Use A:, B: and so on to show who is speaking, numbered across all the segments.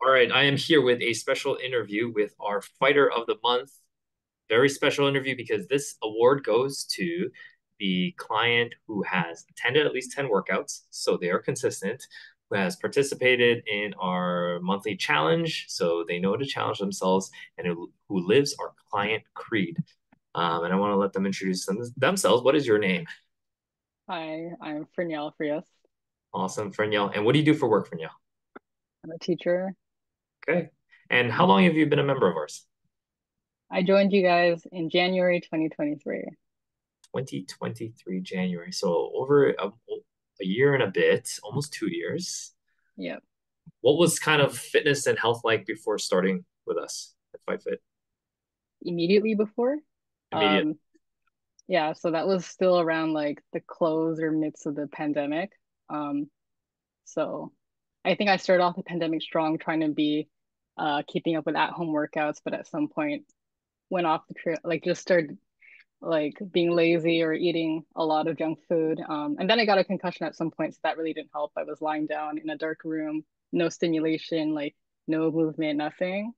A: All right, I am here with a special interview with our Fighter of the Month. Very special interview because this award goes to the client who has attended at least 10 workouts, so they are consistent, who has participated in our monthly challenge, so they know to challenge themselves, and who lives our client creed. And I want to let them introduce themselves. What is your name?
B: Hi, I'm Frenielle Frias.
A: Awesome, Frenielle. And what do you do for work, Frenielle?
B: I'm a teacher.
A: Okay. And how long have you been a member of ours?
B: I joined you guys in January 2023.
A: 2023 January. So over a year and a bit, almost 2 years.
B: Yep.
A: What was kind of fitness and health like before starting with us at Fight Fit?
B: Immediately before.
A: Immediate.
B: Um, yeah, so that was still around like the close or midst of the pandemic. Um, so I think I started off the pandemic strong, trying to be keeping up with at-home workouts, but at some point went off the trail, like just started like being lazy or eating a lot of junk food. And then I got a concussion at some point, so that really didn't help. I was lying down in a dark room, no stimulation, like no movement, nothing.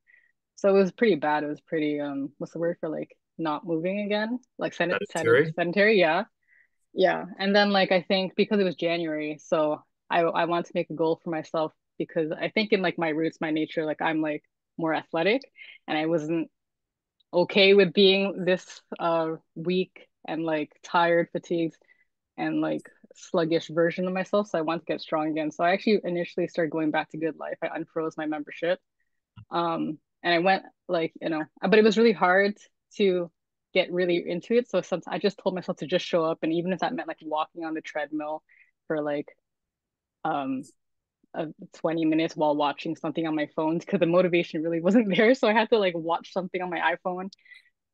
B: So it was pretty bad. It was pretty what's the word for like not moving again? Like
A: Sedentary.
B: sedentary, yeah. Yeah. And then like I think because it was January, so I wanted to make a goal for myself because I think in like my roots, my nature, like I'm like more athletic and I wasn't okay with being this weak and like tired, fatigued, and like sluggish version of myself. So I want to get strong again. So I actually initially started going back to Good Life. I unfroze my membership. And I went like, but it was really hard to get really into it. So sometimes I just told myself to just show up. And even if that meant like walking on the treadmill for like um 20 minutes while watching something on my phone because the motivation really wasn't there. So I had to like watch something on my iPhone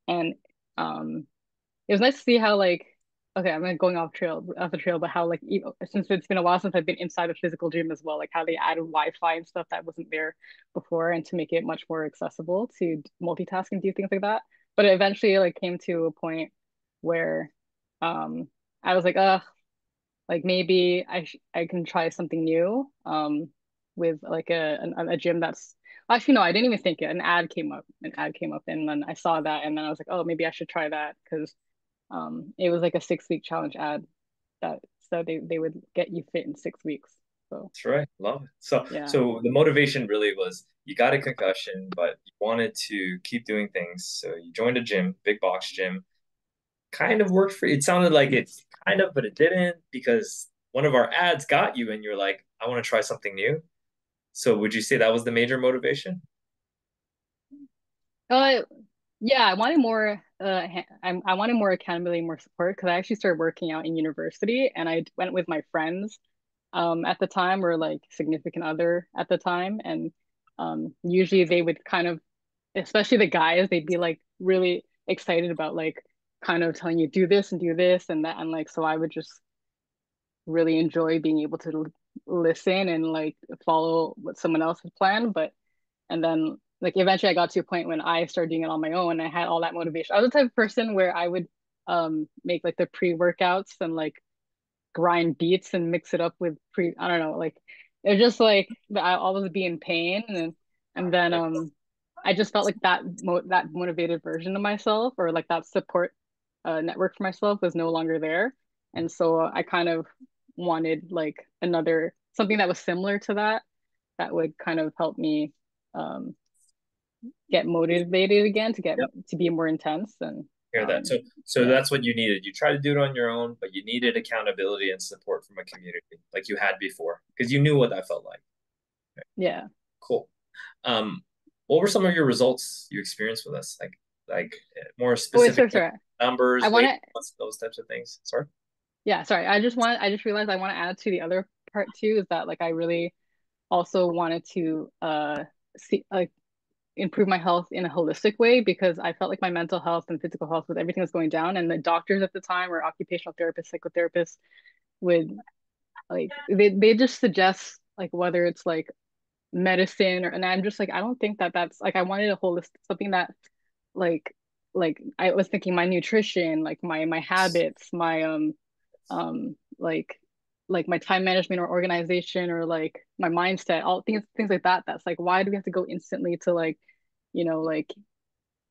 B: and um it was nice to see how like okay, I'm like going off the trail, but how like since it's been a while since I've been inside a physical gym as well, like how they added Wi-Fi and stuff that wasn't there before, and to make it much more accessible to multitask and do things like that. But it eventually like came to a point where um I was like maybe I can try something new with like a gym that's actually no, I didn't even think it. An ad came up, and then I saw that, and then I was like, oh, maybe I should try that because it was like a 6 week challenge ad that so they would get you fit in 6 weeks. So
A: That's right. Love it. So,
B: yeah,
A: so the motivation really was you got a concussion, but you wanted to keep doing things. So you joined a gym, big box gym. Kind of worked for you. It sounded like it kind of, but it didn't because one of our ads got you, and you're like, I want to try something new. So would you say that was the major motivation?
B: uh, yeah, I wanted more. I wanted more accountability, more support because I actually started working out in university, and I went with my friends at the time or like significant other at the time, and usually they would kind of, especially the guys, they'd be like really excited about like kind of telling you do this and that, and like so I would just really enjoy being able to listen and like follow what someone else had planned. But and then like eventually I got to a point when I started doing it on my own. I had all that motivation. I was the type of person where I would make like the pre-workouts and like grind beats and mix it up with I don't know, like it's just like I always be in pain and then I just felt like that motivated version of myself or like that support network for myself was no longer there. And so I kind of wanted like another something that was similar to that that would kind of help me um get motivated again to get
A: Yep.
B: to be more intense and
A: Hear that.
B: um
A: So
B: yeah.
A: that's what you needed. You tried to do it on your own, but you needed accountability and support from a community like you had before because you knew what that felt like.
B: Yeah.
A: Cool. What were some of your results you experienced with us? Like more
B: Oh wait,
A: specific
B: sorry. I
A: numbers,
B: want
A: weight,
B: to
A: those types of things. Sorry.
B: Yeah, sorry. I just realized I want to add to the other part too is that like I really also wanted to see like improve my health in a holistic way because I felt like my mental health and physical health with everything was going down and the doctors at the time or occupational therapists, psychotherapists would like they just suggest like whether it's like medicine or and I'm just like I don't think that that's like I wanted a holistic something that like I was thinking my nutrition, like my habits, my like like my time management or organization or like my mindset, all things like that. That's like, why do we have to go instantly to like, like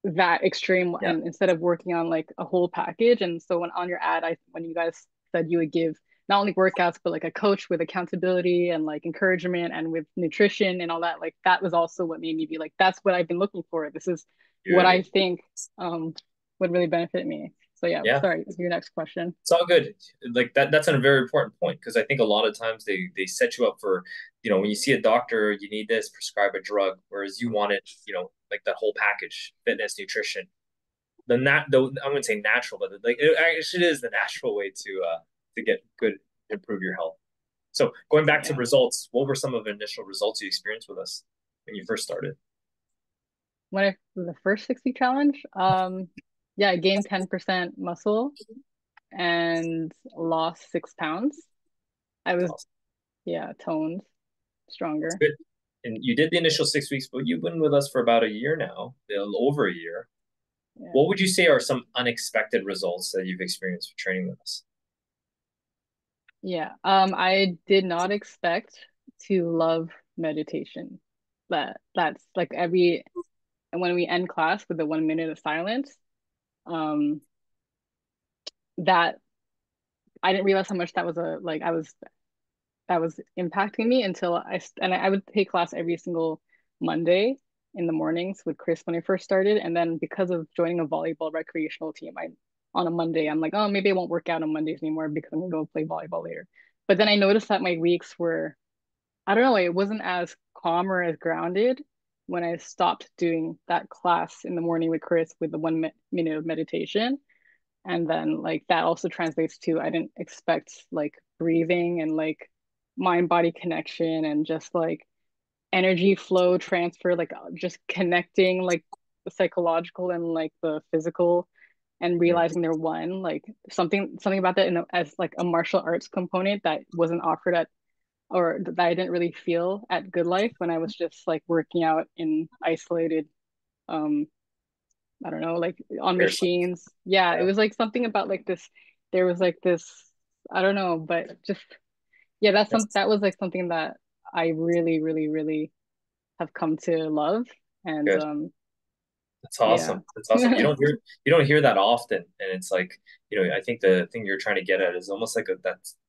B: that extreme
A: Yeah.
B: and instead of working on like a whole package. And so when on your ad, when you guys said you would give not only workouts but like a coach with accountability and like encouragement and with nutrition and all that, like that was also what made me be like, that's what I've been looking for. This is what I
A: Good.
B: think um would really benefit me. So yeah,
A: Yeah.
B: sorry, your next question.
A: It's all good. Like that's a very important point because I think a lot of times they set you up for, when you see a doctor, you need this, prescribe a drug, whereas you want it, like that whole package, fitness, nutrition. I wouldn't say natural, but like it actually is the natural way to get good, improve your health. So going back to
B: Yeah.
A: results, what were some of the initial results you experienced with us when you first started?
B: When I the first 60 challenge, yeah, I gained 10% muscle and lost 6 pounds. I
A: That's
B: was,
A: awesome.
B: yeah, toned,
A: That's
B: stronger.
A: good. And you did the initial 6 weeks, but you've been with us for about a year now, a little over a year.
B: Yeah.
A: What would you say are some unexpected results that you've experienced with training with us?
B: Yeah. I did not expect to love meditation. That's like every and when we end class with the 1 minute of silence, um, that I didn't realize how much that was a like I was that was impacting me until I would take class every single Monday in the mornings with Chris when I first started. And then because of joining a volleyball recreational team, I on a Monday, I'm like, oh, maybe I won't work out on Mondays anymore because I'm gonna go play volleyball later. But then I noticed that my weeks were, I don't know, it wasn't as calm or as grounded when I stopped doing that class in the morning with Chris with the 1 minute of meditation. And then like that also translates to I didn't expect like breathing and like mind body connection and just like energy flow transfer, like just connecting like the psychological and like the physical and
A: Mm,
B: realizing they're one, like something about that as like a martial arts component that wasn't offered at or that I didn't really feel at Good Life when I was just like working out in isolated um I don't know, like on
A: Here's some-
B: machines. Yeah, it
A: yeah,
B: was like something about like this, there was like this, I don't know, but just yeah,
A: that's
B: that was like something that I really, really, really have come to love. And
A: good. That's
B: yeah.
A: awesome. That's awesome. You don't hear that often, and it's like, I think the thing you're trying to get at is almost like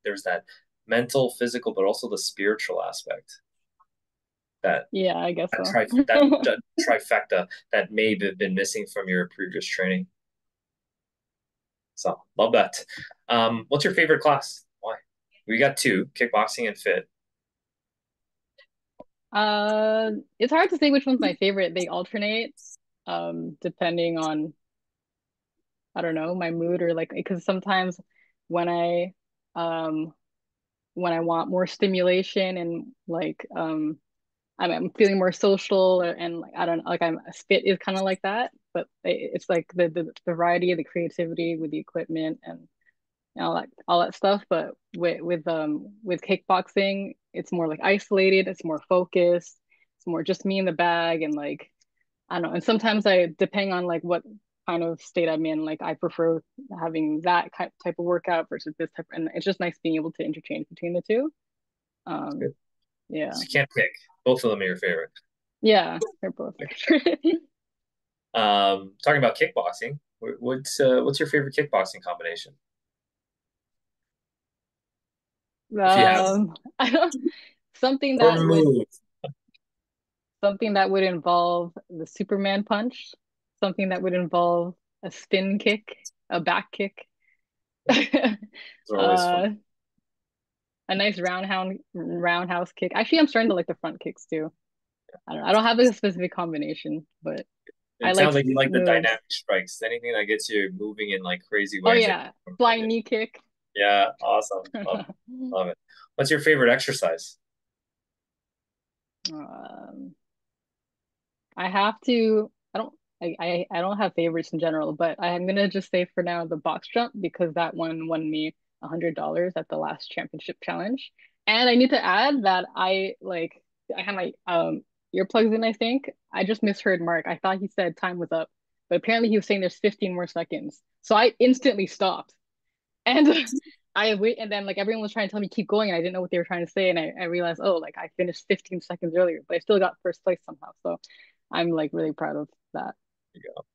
A: there's that mental, physical, but also the spiritual aspect that
B: Yeah, I guess
A: that
B: so.
A: tri that trifecta that may have been missing from your previous training. So love that. What's your favorite class? Why? We got two, kickboxing and fit.
B: It's hard to say which one's my favorite. They alternate depending on, I don't know, my mood or like because sometimes when I um when I want more stimulation and like I'm feeling more social and like I don't like I'm spit is kind of like that, but it's like the variety of the creativity with the equipment and all that stuff. But with kickboxing, it's more like isolated, it's more focused, it's more just me in the bag and like I don't know. And sometimes depending on like what kind of state I'm in, like I prefer having that type of workout versus this type, and it's just nice being able to interchange between the two. Um,
A: Good.
B: yeah,
A: So you can't pick. Both of them are your favorite.
B: yeah, they're both my favorite.
A: Talking about kickboxing, what's your favorite kickboxing combination? If you have
B: I don't something
A: or
B: that would
A: move,
B: something that would involve the Superman punch, something that would involve a spin kick, a back kick,
A: those are always fun.
B: uh, a nice roundhouse kick. Actually, I'm starting to like the front kicks too. I don't have a specific combination, but I
A: It
B: like
A: sounds like you like the
B: moves.
A: dynamic strikes. Anything that gets you moving in like crazy
B: Oh
A: ways.
B: yeah, flying knee kick.
A: Yeah, awesome. Love it. What's your favorite exercise?
B: um, I have to. I don't have favorites in general, but I'm gonna just say for now the box jump because that one won me $100 at the last championship challenge. And I need to add that I have my earplugs in, I think. I just misheard Mark. I thought he said time was up, but apparently he was saying there's 15 more seconds. So I instantly stopped. And I wait, and then like everyone was trying to tell me keep going, and I didn't know what they were trying to say, and I realized, oh, like I finished 15 seconds earlier, but I still got first place somehow. So I'm like really proud of that.
A: You go.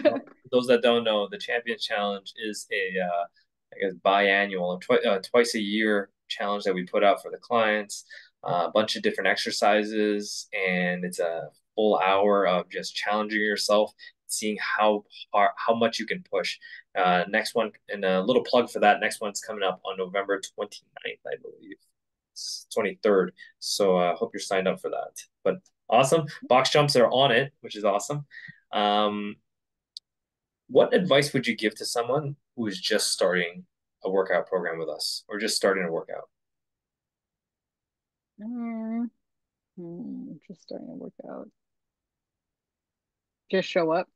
A: For those that don't know, the Champions Challenge is a I guess biannual, twice a year challenge that we put out for the clients. A bunch of different exercises, and it's a full hour of just challenging yourself, seeing how much you can push. Next one, and a little plug for that. Next one's coming up on November 29th, I believe. It's 23rd. So I hope you're signed up for that. But awesome. Box jumps are on it, which is awesome. Um, what advice would you give to someone who is just starting a workout program with us or just starting a workout?
B: Mm, just starting to work out. Just show up.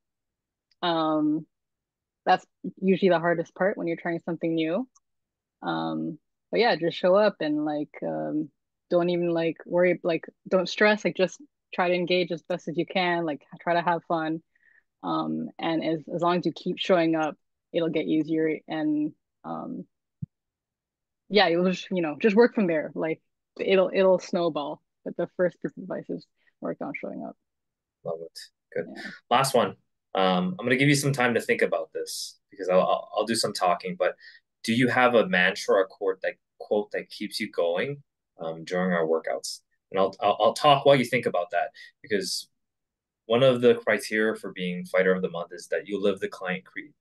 B: Um, that's usually the hardest part when you're trying something new. But yeah, just show up and like don't even like worry, like don't stress, like just try to engage as best as you can, like try to have fun. And as long as you keep showing up, it'll get easier and um yeah, it will just, just work from there. Like it'll snowball. But the first piece of advice is work on showing up.
A: Love it. Good.
B: Yeah.
A: Last one. I'm going to give you some time to think about this because I'll do some talking. But do you have a mantra or quote that keeps you going during our workouts? And I'll talk while you think about that because one of the criteria for being fighter of the month is that you live the client creed.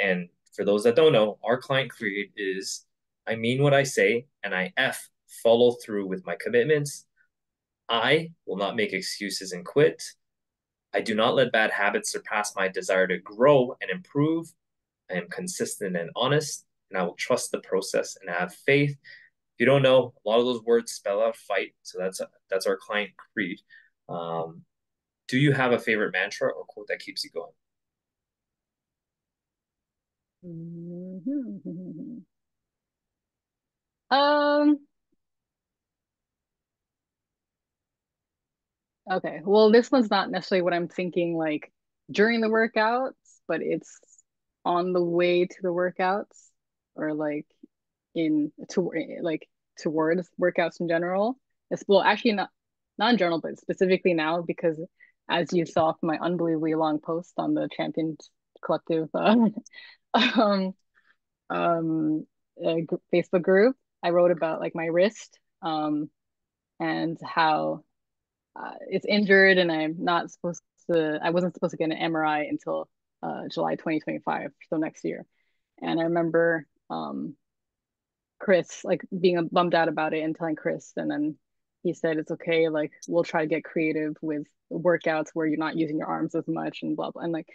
A: And for those that don't know, our client creed is I mean what I say and I follow through with my commitments. I will not make excuses and quit. I do not let bad habits surpass my desire to grow and improve. I am consistent and honest, and I will trust the process and have faith. If you don't know, a lot of those words spell out fight. So that's our client creed. Um, do you have a favorite mantra or quote that keeps you going?
B: Mhm. Um, okay. Well, this one's not necessarily what I'm thinking like during the workouts, but it's on the way to the workouts or like in to like towards workouts in general. It's well actually not in general, but specifically now because as you saw from my unbelievably long post on the Champions Collective um um Facebook group, I wrote about like my wrist and how it's injured and I wasn't supposed to get an MRI until July 2025, so next year. And I remember Chris like being bummed out about it and telling Chris, and then he said it's okay, like we'll try to get creative with workouts where you're not using your arms as much and blah blah. And like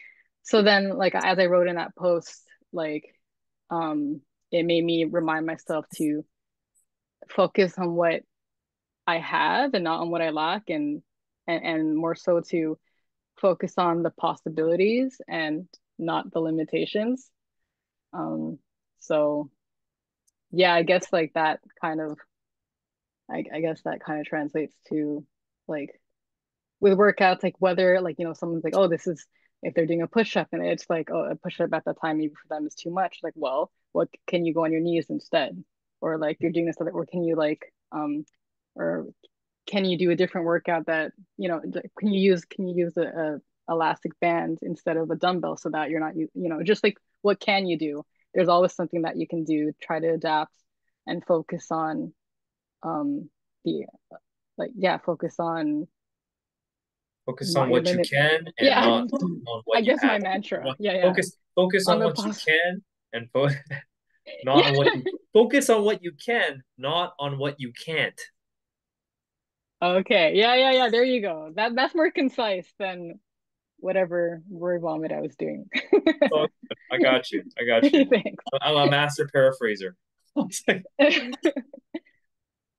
B: so then like as I wrote in that post, like it made me remind myself to focus on what I have and not on what I lack and more so to focus on the possibilities and not the limitations. Um, so yeah, I guess like that kind of I guess that kind of translates to like with workouts, like whether like someone's like, oh, this is if they're doing a push-up and it's like, oh, a push-up at that time maybe for them is too much. Like, well, what can you go on your knees instead? Or like you're doing this other, or can you like or can you do a different workout that can you use a elastic band instead of a dumbbell so that you're not just like what can you do? There's always something that you can do. Try to adapt and focus on the like yeah focus on
A: Focus on
B: not your
A: what you
B: limit.
A: can and
B: Yeah.
A: not on
B: I
A: what you
B: guess my
A: have.
B: mantra. Yeah, yeah.
A: Focus
B: On
A: on
B: the
A: what you
B: pos.
A: can and not
B: Yeah.
A: on what you focus on what you can, not on what you can't.
B: Okay. Yeah, yeah, yeah. There you go. That's more concise than whatever word vomit I was doing.
A: So I got you. I got you.
B: Thanks.
A: I'm a master paraphraser.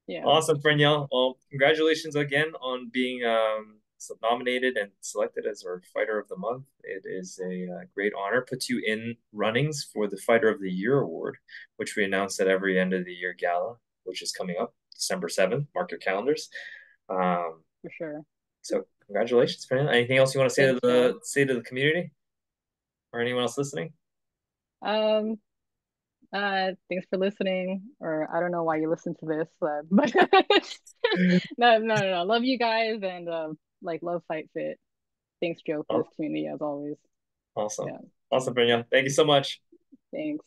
B: Yeah,
A: Awesome, Frenielle. Well, congratulations again on being nominated and selected as our Fighter of the Month. It is a great honor. Puts you in runnings for the Fighter of the Year award, which we announce at every end of the year gala, which is coming up December 7th. Mark your calendars. Um,
B: for sure.
A: so congratulations, Frenielle. Anything else you want to
B: Thanks, Joe.
A: say to the community or anyone else listening?
B: Um, Thanks for listening. Or I don't know why you listen to this, but no. Love you guys and like love Fight Fit. Thanks, Joe, for this
A: Oh,
B: community as always.
A: awesome.
B: Yeah,
A: Awesome, Frenielle. Thank you so much.
B: thanks.